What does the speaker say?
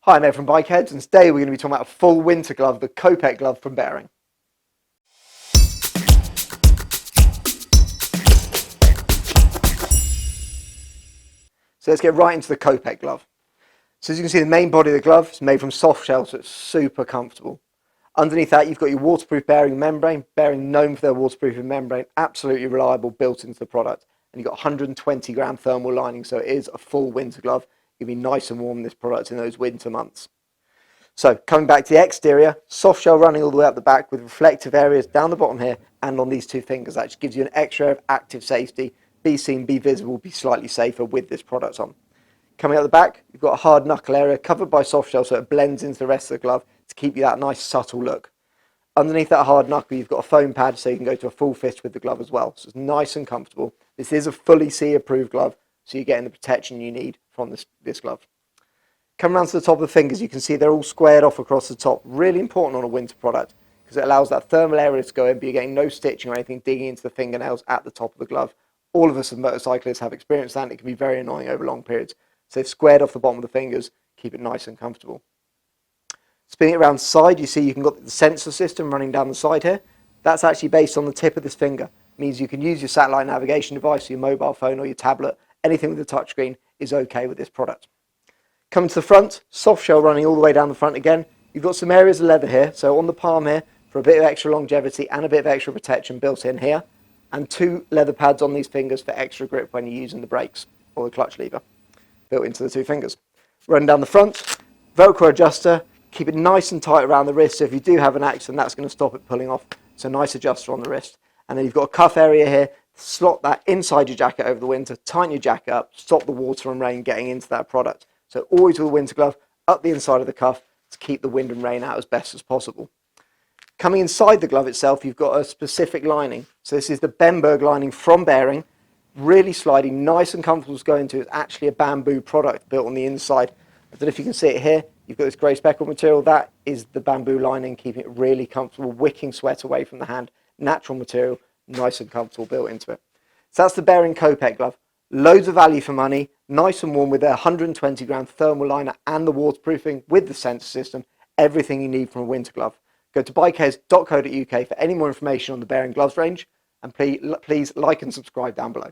Hi, I'm Ed from Bikerheadz, and today we're going to be talking about a full winter glove, the Kopec Glove from Bering. So let's get right into the Kopec Glove. So as you can see, the main body of the glove is made from soft shell, so it's super comfortable. Underneath that, you've got your waterproof Bering membrane. Bering known for their waterproofing membrane, absolutely reliable, built into the product. And you've got 120 gram thermal lining, so it is a full winter glove. You'll be nice and warm in this product in those winter months. So coming back to the exterior, soft shell running all the way up the back with reflective areas down the bottom here and on these two fingers. That just gives you an extra of active safety. Be seen, be visible, be slightly safer with this product on. Coming up the back, you've got a hard knuckle area covered by soft shell so it blends into the rest of the glove to keep you that nice subtle look. Underneath that hard knuckle, you've got a foam pad so you can go to a full fist with the glove as well. So it's nice and comfortable. This is a fully CE approved glove, so you're getting the protection you need from this glove. Coming around to the top of the fingers, you can see they're all squared off across the top. Really important on a winter product because it allows that thermal area to go in, but you're getting no stitching or anything digging into the fingernails at the top of the glove. All of us as motorcyclists have experienced that, and it can be very annoying over long periods. So they've squared off the bottom of the fingers, keep it nice and comfortable. Spinning it around the side, you see you can got the sensor system running down the side here. That's actually based on the tip of this finger. It means you can use your satellite navigation device, your mobile phone or your tablet. Anything with a touchscreen is okay with this product. Coming to the front, soft shell running all the way down the front again. You've got some areas of leather here, so on the palm here for a bit of extra longevity and a bit of extra protection built in here, and two leather pads on these fingers for extra grip when you're using the brakes or the clutch lever, built into the two fingers. Running down the front, Velcro adjuster, keep it nice and tight around the wrist, so if you do have an accident that's going to stop it pulling off, so nice adjuster on the wrist. And then you've got a cuff area here, slot that inside your jacket over the winter, tighten your jacket up, stop the water and rain getting into that product. So always with a winter glove, up the inside of the cuff to keep the wind and rain out as best as possible. Coming inside the glove itself, you've got a specific lining. So this is the Bemberg lining from Bering, really sliding, nice and comfortable to go into. It's actually a bamboo product built on the inside. I don't know if you can see it here. You've got this grey speckled material. That is the bamboo lining, keeping it really comfortable, wicking sweat away from the hand. Natural material, nice and comfortable built into it. So that's the Bering Kopec glove. Loads of value for money, nice and warm with their 120 gram thermal liner and the waterproofing with the sensor system. Everything you need from a winter glove. Go to bikerheadz.co.uk for any more information on the Bering gloves range, and please like and subscribe down below.